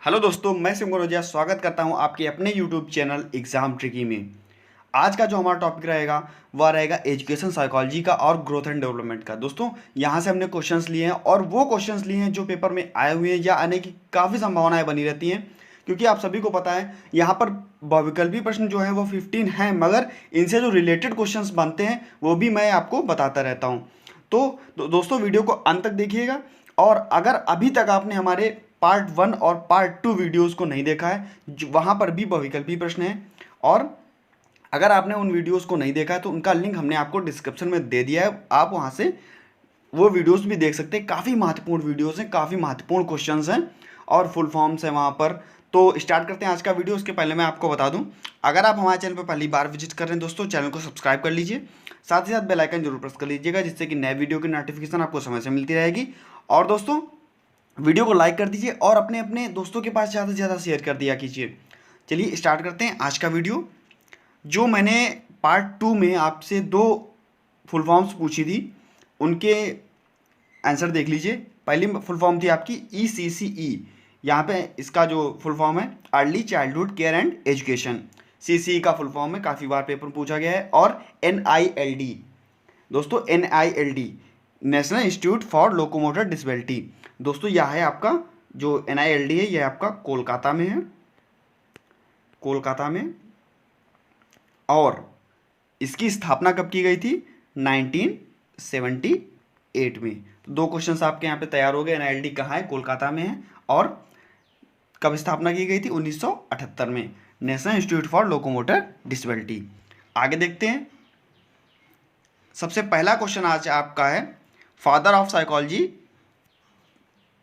Hello दोस्तों, मैं सिमरन रोजिया स्वागत करता हूं आपके अपने यूट्यूब चैनल एग्ज़ाम ट्रिकी में। आज का जो हमारा टॉपिक रहेगा वह रहेगा एजुकेशन साइकोलॉजी का और ग्रोथ एंड डेवलपमेंट का। दोस्तों, यहां से हमने क्वेश्चंस लिए हैं और वो क्वेश्चंस लिए हैं जो पेपर में आए हुए हैं या आने की काफ़ी संभावनाएं बनी रहती हैं, क्योंकि आप सभी को पता है यहाँ पर बहुविकल्पी प्रश्न जो है वो 15 हैं, मगर इनसे जो रिलेटेड क्वेश्चंस बनते हैं वो भी मैं आपको बताता रहता हूँ। तो दोस्तों, वीडियो को अंत तक देखिएगा। और अगर अभी तक आपने हमारे पार्ट 1 और पार्ट 2 वीडियोस को नहीं देखा है, वहाँ पर भी बहुविकल्पी प्रश्न है, और अगर आपने उन वीडियोस को नहीं देखा है तो उनका लिंक हमने आपको डिस्क्रिप्शन में दे दिया है, आप वहाँ से वो वीडियोस भी देख सकते हैं। काफ़ी महत्वपूर्ण वीडियोस हैं, काफ़ी महत्वपूर्ण क्वेश्चंस हैं और फुल फॉर्म्स हैं वहाँ पर। तो स्टार्ट करते हैं आज का वीडियो। उसके पहले मैं आपको बता दूं, अगर आप हमारे चैनल पर पहली बार विजिट कर रहे हैं दोस्तों, चैनल को सब्सक्राइब कर लीजिए, साथ ही साथ बेल आइकन जरूर प्रेस कर लीजिएगा, जिससे कि नए वीडियो की नोटिफिकेशन आपको समय से मिलती रहेगी। और दोस्तों, वीडियो को लाइक कर दीजिए और अपने अपने दोस्तों के पास ज़्यादा से ज़्यादा शेयर कर दिया कीजिए। चलिए स्टार्ट करते हैं आज का वीडियो। जो मैंने पार्ट 2 में आपसे 2 फुल फॉर्म्स पूछी थी, उनके आंसर देख लीजिए। पहली फुल फॉर्म थी आपकी ECCE। यहाँ पे इसका जो फुल फॉर्म है early childhood care and education. CCE का फुल फॉर्म है, काफ़ी बार पेपर पूछा गया है। और NILD दोस्तों, NILD national institute for locomotor disability. दोस्तों, यह है आपका जो NILD है, यह आपका कोलकाता में है, कोलकाता में। और इसकी स्थापना कब की गई थी? 1978 में। तो 2 क्वेश्चंस आपके यहाँ पे तैयार हो गए। NILD कहाँ है? कोलकाता में है। और कब स्थापना की गई थी? 1978 में, national institute for locomotor disability. आगे देखते हैं। सबसे पहला क्वेश्चन आज आपका है, फादर ऑफ साइकोलॉजी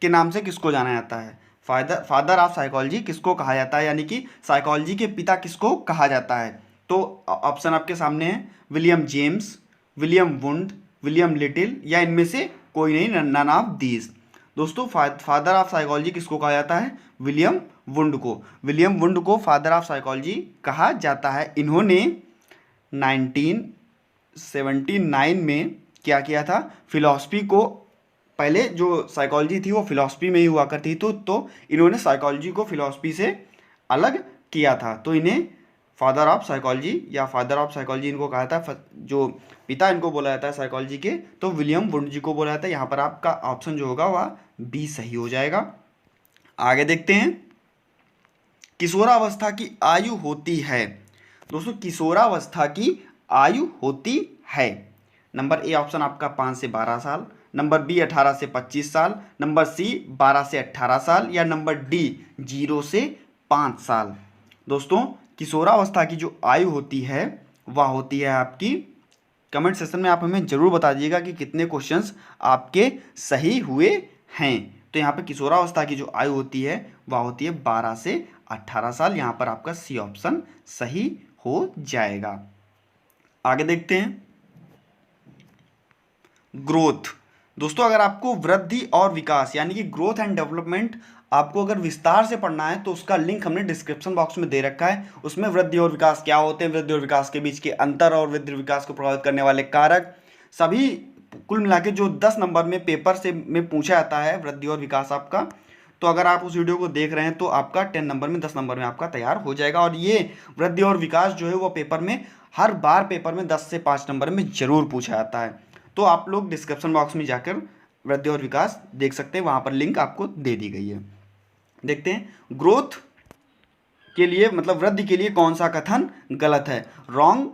के नाम से किसको जाना जाता है? फादर ऑफ साइकोलॉजी किसको कहा जाता है, यानी कि साइकोलॉजी के पिता किसको कहा जाता है? तो ऑप्शन आपके सामने है, William James, William wound, William little, या इनमें से कोई नहीं, नन ऑफ दीज। दोस्तों, फादर ऑफ साइकोलॉजी किसको कहा जाता है? विलियम वुंड को। विलियम वुंड को फादर ऑफ साइकोलॉजी कहा जाता है। इन्होंने 1979 में क्या किया था? फिलॉसफी को, पहले जो साइकोलॉजी थी वो फिलॉसफी में ही हुआ करती थी, तो इन्होंने साइकोलॉजी को फिलॉसफी से अलग किया था। तो इन्हें फादर ऑफ साइकोलॉजी या फादर ऑफ साइकोलॉजी इनको कहा था। जो पिता इनको बोला जाता है साइकोलॉजी के, तो विलियम वुंड जी को बोला जाता है। यहाँ पर आपका ऑप्शन जो होगा वह बी सही हो जाएगा। आगे देखते हैं। किशोरावस्था की आयु होती है। दोस्तों, किशोरावस्था की आयु होती है। नंबर ए ऑप्शन आपका 5 से 12 साल, नंबर बी 18 से 25 साल, नंबर सी 12 से 18 साल, या नंबर डी 0 से 5 साल। दोस्तों, किशोरावस्था की जो आयु होती है वह होती है आपकी, कमेंट सेक्शन में आप हमें जरूर बता दीजिएगा कि कितने क्वेश्चंस आपके सही हुए हैं। तो यहाँ पे किशोरावस्था की जो आयु होती है वह होती है 12 से 18 साल। यहाँ पर आपका सी ऑप्शन सही हो जाएगा। आगे देखते हैं। ग्रोथ। दोस्तों, अगर आपको वृद्धि और विकास यानी कि ग्रोथ एंड डेवलपमेंट आपको अगर विस्तार से पढ़ना है तो उसका लिंक हमने डिस्क्रिप्शन बॉक्स में दे रखा है। उसमें वृद्धि और विकास क्या होते हैं, वृद्धि और विकास के बीच के अंतर और वृद्धि और विकास को प्रभावित करने वाले कारक, सभी कुल मिला के जो 10 नंबर में पेपर से में पूछा जाता है वृद्धि और विकास आपका। तो अगर आप उस वीडियो को देख रहे हैं तो आपका 10 नंबर में 10 नंबर में आपका तैयार हो जाएगा। और ये वृद्धि और विकास जो है वो पेपर में हर बार पेपर में 10 से 5 नंबर में जरूर पूछा जाता है। तो आप लोग डिस्क्रिप्शन बॉक्स में जाकर वृद्धि और विकास देख सकते हैं, वहाँ पर लिंक आपको दे दी गई है। देखते हैं। ग्रोथ के लिए मतलब वृद्धि के लिए कौन सा कथन गलत है? रॉन्ग।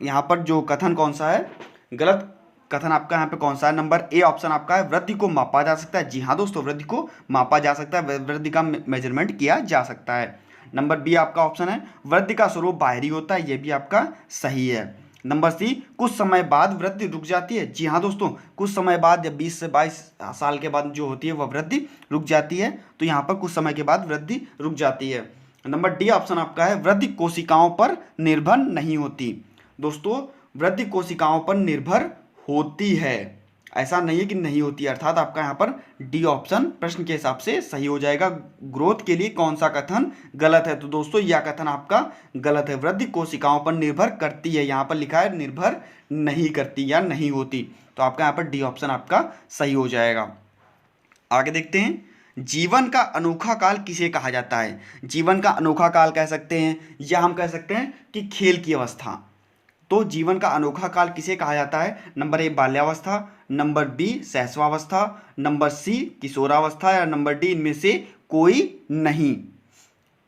यहाँ पर जो कथन कौन सा है, गलत कथन आपका यहाँ पे कौन सा है? नंबर ए ऑप्शन आपका है, वृद्धि को मापा जा सकता है। जी हाँ दोस्तों, वृद्धि को मापा जा सकता है, वृद्धि का मेजरमेंट किया जा सकता है। नंबर बी आपका ऑप्शन है, वृद्धि का स्वरूप बाहरी होता है। ये भी आपका सही है। नंबर सी, कुछ समय बाद वृद्धि रुक जाती है। जी हाँ दोस्तों, कुछ समय बाद या 20 से 22 साल के बाद जो होती है वह वृद्धि रुक जाती है। तो यहाँ पर कुछ समय के बाद वृद्धि रुक जाती है। नंबर डी ऑप्शन आपका है, वृद्धि कोशिकाओं पर निर्भर नहीं होती। दोस्तों, वृद्धि कोशिकाओं पर निर्भर होती है, ऐसा नहीं है कि नहीं होती, अर्थात आपका यहाँ पर डी ऑप्शन प्रश्न के हिसाब से सही हो जाएगा। ग्रोथ के लिए कौन सा कथन गलत है? तो दोस्तों, यह कथन आपका गलत है। वृद्धि कोशिकाओं पर निर्भर करती है, यहाँ पर लिखा है निर्भर नहीं करती या नहीं होती। तो आपका यहाँ पर डी ऑप्शन आपका सही हो जाएगा। आगे देखते हैं। जीवन का अनोखा काल किसे कहा जाता है? जीवन का अनोखा काल कह सकते हैं, या हम कह सकते हैं कि खेल की अवस्था। तो जीवन का अनोखा काल किसे कहा जाता है? नंबर ए बाल्यावस्था, नंबर बी शैशवावस्था, नंबर सी किशोरावस्था, या नंबर डी इनमें से कोई नहीं।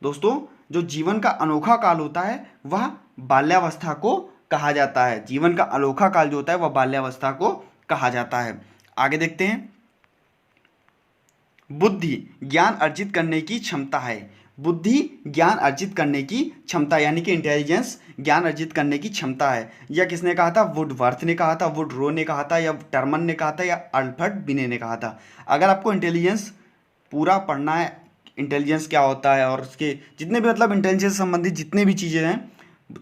दोस्तों, जो जीवन का अनोखा काल होता है वह बाल्यावस्था को कहा जाता है। जीवन का अनोखा काल जो होता है वह बाल्यावस्था को कहा जाता है। आगे देखते हैं। बुद्धि ज्ञान अर्जित करने की क्षमता है। बुद्धि ज्ञान अर्जित करने की क्षमता, यानी कि इंटेलिजेंस ज्ञान अर्जित करने की क्षमता है। यह किसने कहा था? वुडवर्थ ने कहा था, वुडरो ने कहा था, या टर्मन ने कहा था, या अल्फ्रेड बिने ने कहा था। अगर आपको इंटेलिजेंस पूरा पढ़ना है, इंटेलिजेंस क्या होता है और उसके जितने भी मतलब इंटेलिजेंस से संबंधित जितने भी चीज़ें हैं,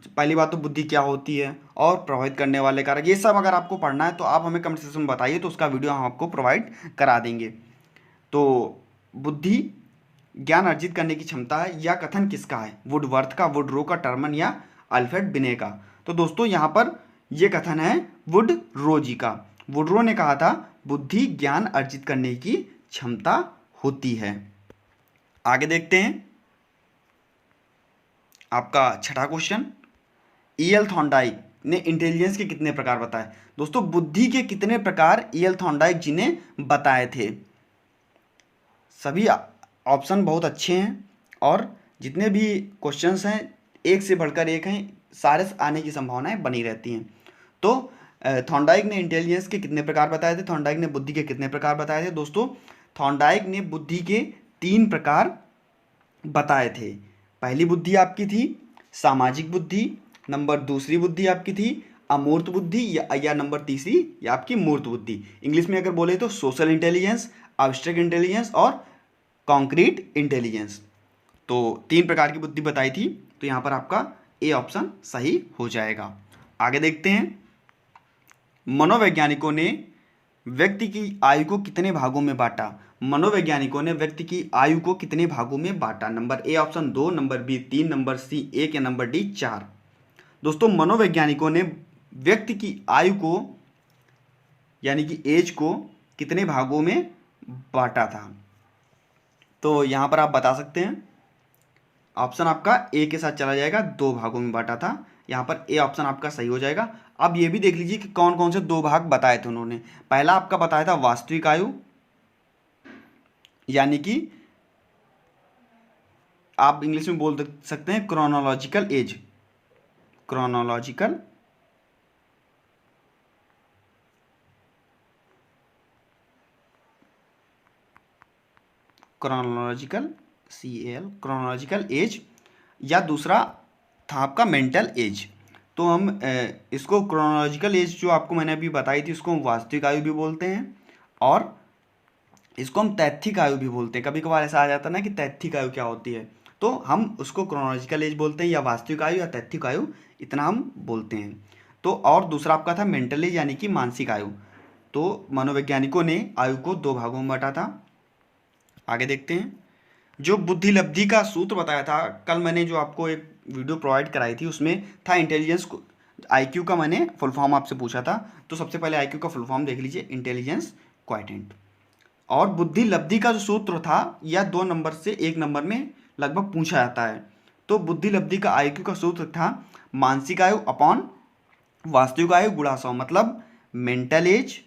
पहली बात तो बुद्धि क्या होती है और प्रभावित करने वाले कारक, ये सब अगर आपको पढ़ना है तो आप हमें कमेंट सेक्शन में बताइए, तो उसका वीडियो हम आपको प्रोवाइड करा देंगे। तो बुद्धि ज्ञान अर्जित करने की क्षमता है, यह कथन किसका है? वुडवर्थ का, वुडरो का, टर्मन या अल्फ्रेड बिने का? तो दोस्तों यहाँ पर यह कथन है वुडरो जी का। वुडरो ने कहा था बुद्धि ज्ञान अर्जित करने की क्षमता होती है। आगे देखते हैं आपका छठा क्वेश्चन। ईएल थॉर्नडाइक ने इंटेलिजेंस के कितने प्रकार बताए? दोस्तों, बुद्धि के कितने प्रकार ईएल थॉर्नडाइक जी ने बताए थे? सभी ऑप्शन बहुत अच्छे हैं और जितने भी क्वेश्चंस हैं एक से बढ़कर एक हैं, सारे आने की संभावनाएं बनी रहती हैं। तो थॉर्नडाइक ने इंटेलिजेंस के कितने प्रकार बताए थे? थॉर्नडाइक ने बुद्धि के कितने प्रकार बताए थे? दोस्तों, थॉर्नडाइक ने बुद्धि के 3 प्रकार बताए थे। पहली बुद्धि आपकी थी सामाजिक बुद्धि, नंबर दूसरी बुद्धि आपकी थी अमूर्त बुद्धि, या नंबर तीसरी या आपकी मूर्त बुद्धि। इंग्लिश में अगर बोले तो सोशल इंटेलिजेंस, एब्स्ट्रैक्ट इंटेलिजेंस और कॉन्क्रीट इंटेलिजेंस। तो 3 प्रकार की बुद्धि बताई थी, तो यहाँ पर आपका ए ऑप्शन सही हो जाएगा। आगे देखते हैं। मनोवैज्ञानिकों ने व्यक्ति की आयु को कितने भागों में बांटा? मनोवैज्ञानिकों ने व्यक्ति की आयु को कितने भागों में बांटा? Number A option 2, number B 3, number C 1 या नंबर डी 4। दोस्तों, मनोवैज्ञानिकों ने व्यक्ति की आयु को यानी कि एज को कितने भागों में बांटा था? तो यहाँ पर आप बता सकते हैं। ऑप्शन आपका ए के साथ चला जाएगा, 2 भागों में बांटा था। यहाँ पर ए ऑप्शन आपका सही हो जाएगा। अब ये भी देख लीजिए कि कौन कौन से 2 भाग बताए थे उन्होंने। पहला आपका बताया था वास्तविक आयु, यानी कि आप इंग्लिश में बोल सकते हैं chronological age. Chronological chronological CAL chronological age, या दूसरा था आपका मेंटल एज। तो हम इसको क्रोनोलॉजिकल एज जो आपको मैंने अभी बताई थी उसको हम वास्तविक आयु भी बोलते हैं, और इसको हम तैथिक आयु भी बोलते हैं। कभी कभार ऐसा आ जाता है ना कि तैथिक आयु क्या होती है, तो हम उसको क्रोनोलॉजिकल एज बोलते हैं, या वास्तविक आयु या तैथिक आयु, इतना हम बोलते हैं। तो और दूसरा आपका था मेंटल एज, यानी कि मानसिक आयु। तो मनोवैज्ञानिकों ने आयु को 2 भागों में बांटा था। आगे देखते हैं। जो बुद्धि लब्धि का सूत्र बताया था, कल मैंने जो आपको एक वीडियो प्रोवाइड कराई थी उसमें था इंटेलिजेंस को, IQ का मैंने फुल फॉर्म आपसे पूछा था। तो सबसे पहले IQ का फुल फॉर्म देख लीजिए, इंटेलिजेंस क्वाइटेंट। और बुद्धि लब्धि का जो सूत्र था यह 2 नंबर से 1 नंबर में लगभग पूछा जाता है। तो बुद्धि लब्धि का IQ का सूत्र था मानसिक आयु अपॉन वास्तविक आयु गुणा 100, मतलब mental as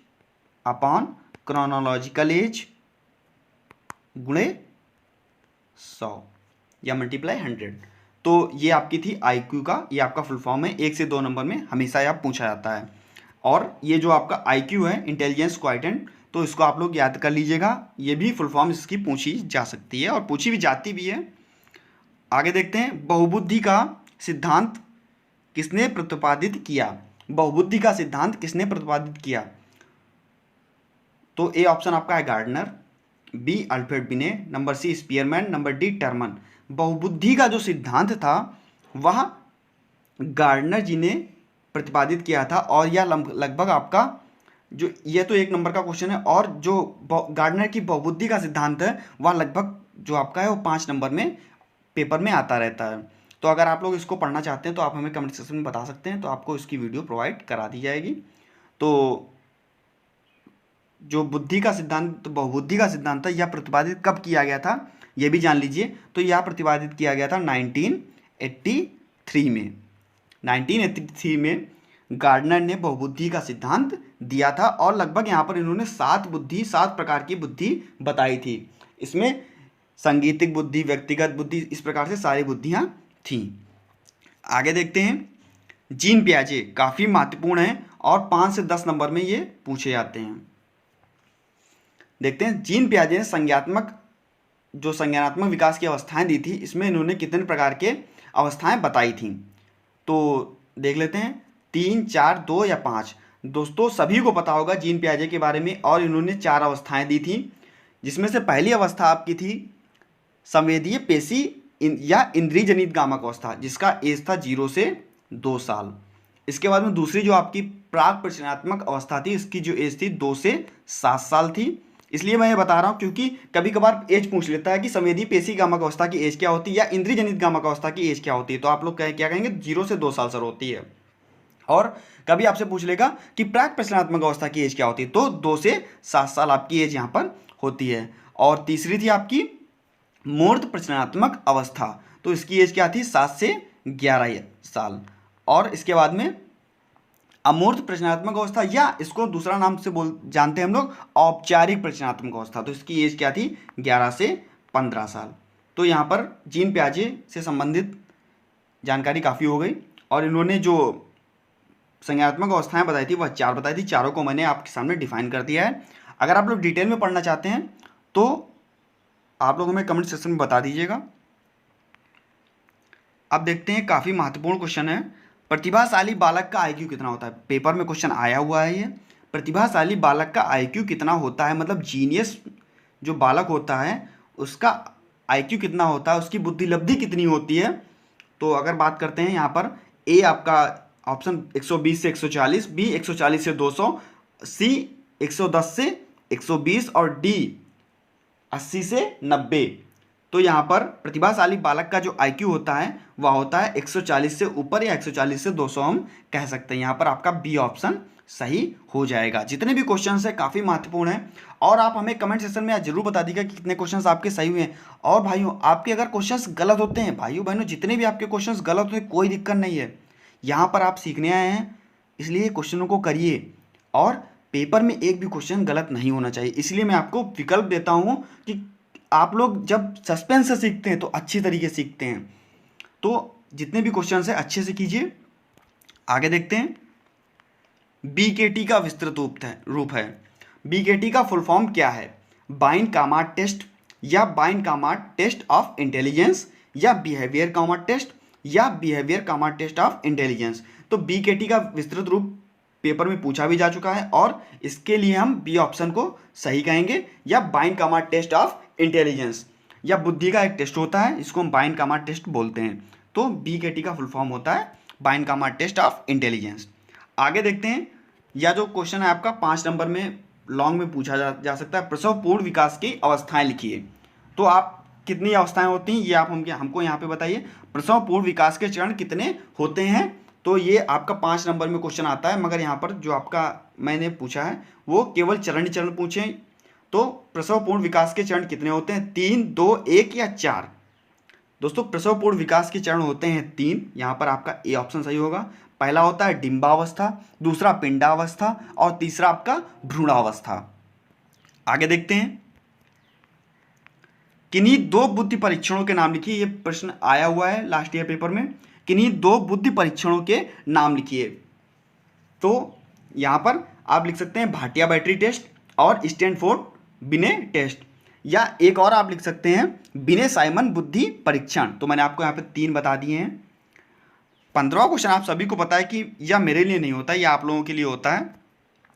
upon chronological age गुणे 100 या मल्टीप्लाई 100। तो ये आपकी थी IQ का, ये आपका फुल फॉर्म है। 1 से 2 नंबर में हमेशा यह पूछा जाता है। और ये जो आपका IQ है इंटेलिजेंस क्वाइटेंट, तो इसको आप लोग याद कर लीजिएगा। ये भी फुल फॉर्म इसकी पूछी जा सकती है और पूछी भी जाती भी है। आगे देखते हैं। बहुबुद्धि का सिद्धांत किसने प्रतिपादित किया? बहुबुद्धि का सिद्धांत किसने प्रतिपादित किया? तो ए ऑप्शन आपका है Gardner, B Alfred Binet, number C Spearman, number D Terman. बहुबुद्धि का जो सिद्धांत था वह गार्डनर जी ने प्रतिपादित किया था, और यह लगभग आपका जो यह तो 1 नंबर का क्वेश्चन है, और जो गार्डनर की बहुबुद्धि का सिद्धांत है वह लगभग जो आपका है वो 5 नंबर में पेपर में आता रहता है। तो अगर आप लोग इसको पढ़ना चाहते हैं तो आप हमें कमेंट सेक्शन में बता सकते हैं, तो आपको इसकी वीडियो प्रोवाइड करा दी जाएगी। तो जो बुद्धि का सिद्धांत, बहुबुद्धि का सिद्धांत था, यह प्रतिपादित कब किया गया था, यह भी जान लीजिए। तो यह प्रतिपादित किया गया था 1983 में। 1983 में गार्डनर ने बहुबुद्धि का सिद्धांत दिया था और लगभग यहाँ पर इन्होंने 7 प्रकार की बुद्धि बताई थी। इसमें सांगीतिक बुद्धि, व्यक्तिगत बुद्धि, इस प्रकार से सारी बुद्धियाँ थीं। आगे देखते हैं, जीन पियाजे काफ़ी महत्वपूर्ण है और 5 से 10 नंबर में ये पूछे जाते हैं। देखते हैं, जीन पियाजे ने संज्ञानात्मक विकास की अवस्थाएं दी थी, इसमें इन्होंने कितने प्रकार के अवस्थाएं बताई थी। तो देख लेते हैं, 3, 4, 2 या 5। दोस्तों सभी को पता होगा जीन पियाजे के बारे में, और इन्होंने 4 अवस्थाएं दी थी, जिसमें से पहली अवस्था आपकी थी संवेदीय पेशी या इंद्रिय जनित गामक अवस्था, जिसका एज था 0 से 2 साल। इसके बाद में दूसरी जो आपकी प्राक प्रचनात्मक अवस्था थी, इसकी जो एज थी 2 से 7 साल थी। इसलिए मैं ये बता रहा हूँ क्योंकि कभी कभार एज पूछ लेता है कि संवेदी पेशी गामक अवस्था की एज क्या होती है या इंद्रिय जनित गामक अवस्था की एज क्या होती है, तो आप लोग क्या कहेंगे, 0 से 2 साल सर होती है। और कभी आपसे पूछ लेगा कि प्राक प्रचनात्मक अवस्था की एज क्या होती है, तो 2 से 7 साल आपकी एज यहाँ पर होती है। और तीसरी थी आपकी मूर्त प्रचनात्मक अवस्था, तो इसकी एज क्या थी, 7 से 11 साल। और इसके बाद में अमूर्त प्रचनात्मक अवस्था, या इसको दूसरा नाम से जानते हैं हम लोग, औपचारिक प्रचनात्मक अवस्था, तो इसकी एज क्या थी, 11 से 15 साल। तो यहाँ पर जीन पियाजे से संबंधित जानकारी काफ़ी हो गई, और इन्होंने जो संज्ञानात्मक अवस्थाएं बताई थी वह 4 बताई थी, चारों को मैंने आपके सामने डिफाइन कर दिया है। अगर आप लोग डिटेल में पढ़ना चाहते हैं तो आप लोग हमें कमेंट सेक्शन में बता दीजिएगा। अब देखते हैं, काफ़ी महत्वपूर्ण क्वेश्चन है, प्रतिभाशाली बालक का आईक्यू कितना होता है। पेपर में क्वेश्चन आया हुआ है ये, प्रतिभाशाली बालक का आईक्यू कितना होता है, मतलब जीनियस जो बालक होता है उसका आईक्यू कितना होता है, उसकी बुद्धि लब्धि कितनी होती है। तो अगर बात करते हैं यहाँ पर, ए आपका ऑप्शन 120 से 140, बी 140 से 200, सी 110 से 120 और डी 80 से 90। तो यहाँ पर प्रतिभाशाली बालक का जो आईक्यू होता है वह होता है 140 से ऊपर या 140 से 200 हम कह सकते हैं। यहाँ पर आपका बी ऑप्शन सही हो जाएगा। जितने भी क्वेश्चंस हैं काफ़ी महत्वपूर्ण हैं, और आप हमें कमेंट सेक्शन में जरूर बता दीजिएगा कि कितने क्वेश्चंस आपके सही हुए हैं। और भाइयों, आपके अगर क्वेश्चंस गलत होते हैं, भाइयों बहनों जितने भी आपके क्वेश्चंस गलत होते हैं, कोई दिक्कत नहीं है, यहाँ पर आप सीखने आए हैं, इसलिए क्वेश्चनों को करिए, और पेपर में एक भी क्वेश्चन गलत नहीं होना चाहिए। इसलिए मैं आपको विकल्प देता हूँ कि आप लोग जब सस्पेंस से सीखते हैं तो अच्छी तरीके से सीखते हैं। तो जितने भी क्वेश्चन है अच्छे से कीजिए। आगे देखते हैं, बीकेटी का विस्तृत रूप है। बीकेटी का फुल फॉर्म क्या है, बाइन कामार्ट टेस्ट, या बाइन कामार्ट टेस्ट ऑफ इंटेलिजेंस, या बिहेवियर कामार्ट टेस्ट, या बिहेवियर कामार्ट टेस्ट ऑफ इंटेलिजेंस। तो बीकेटी का विस्तृत रूप पेपर में पूछा भी जा चुका है, और इसके लिए हम बी ऑप्शन को सही कहेंगे, या बाइन कामार्ट टेस्ट ऑफ इंटेलिजेंस, या बुद्धि का एक टेस्ट होता है, इसको हम बाइन कामार्ट टेस्ट बोलते हैं। तो बीकेटी का फुल फॉर्म होता है बाइन कामार्ट टेस्ट ऑफ इंटेलिजेंस। आगे देखते हैं, या जो क्वेश्चन है आपका 5 नंबर में लॉन्ग में पूछा जा सकता है, प्रसव पूर्व विकास की अवस्थाएं लिखिए। तो आप कितनी अवस्थाएं होती हैं ये आप हमको यहाँ पे बताइए, प्रसव पूर्व विकास के चरण कितने होते हैं। तो ये आपका 5 नंबर में क्वेश्चन आता है, मगर यहाँ पर जो आपका मैंने पूछा है वो केवल चरण पूछे। तो प्रसव पूर्ण विकास के चरण कितने होते हैं, 3, 2, 1 या 4। दोस्तों प्रसव पूर्ण विकास के चरण होते हैं 3, यहाँ पर आपका ए ऑप्शन सही होगा। पहला होता है डिंबावस्था, दूसरा पिंडावस्था, और तीसरा आपका भ्रूणावस्था। आगे देखते हैं, किन्हीं 2 बुद्धि परीक्षणों के नाम लिखिए। ये प्रश्न आया हुआ है लास्ट ईयर पेपर में, किन्हीं 2 बुद्धि परीक्षणों के नाम लिखिए। तो यहाँ पर आप लिख सकते हैं भाटिया बैटरी टेस्ट और स्टैनफोर्ड बिने टेस्ट, या एक और आप लिख सकते हैं बिने साइमन बुद्धि परीक्षण। तो मैंने आपको यहाँ पे 3 बता दिए हैं। 15वां क्वेश्चन आप सभी को पता है कि यह मेरे लिए नहीं होता, यह आप लोगों के लिए होता है।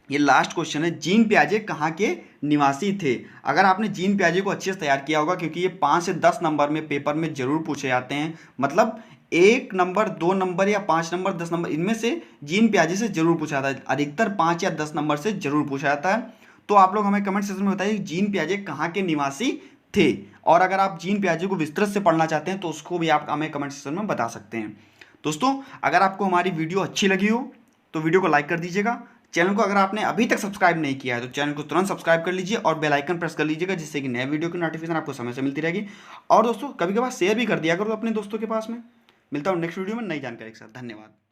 ये लास्ट क्वेश्चन है, जीन पियाजे कहाँ के निवासी थे। अगर आपने जीन पियाजे को अच्छे से तैयार किया होगा, क्योंकि ये 5 से 10 नंबर में पेपर में जरूर पूछे जाते हैं, मतलब 1 नंबर 2 नंबर या 5 नंबर 10 नंबर इनमें से जीन पियाजे से जरूर पूछा जाता है, अधिकतर 5 या 10 नंबर से जरूर पूछा जाता है। तो आप लोग हमें कमेंट सेक्शन में बताइए जीन पियाजे कहाँ के निवासी थे, और अगर आप जीन पियाजे को विस्तृत से पढ़ना चाहते हैं तो उसको भी आप हमें कमेंट सेक्शन में बता सकते हैं। दोस्तों अगर आपको हमारी वीडियो अच्छी लगी हो तो वीडियो को लाइक कर दीजिएगा, चैनल को अगर आपने अभी तक सब्सक्राइब नहीं किया है तो चैनल को तुरंत सब्सक्राइब कर लीजिए और बेल आइकन प्रेस कर लीजिएगा, जिससे कि नए वीडियो की नोटिफिकेशन आपको समय से मिलती रहेगी। और दोस्तों कभी कभार शेयर भी कर दिया करो अपने दोस्तों के पास में। मिलता हूँ नेक्स्ट वीडियो में नई जानकारी के साथ। धन्यवाद।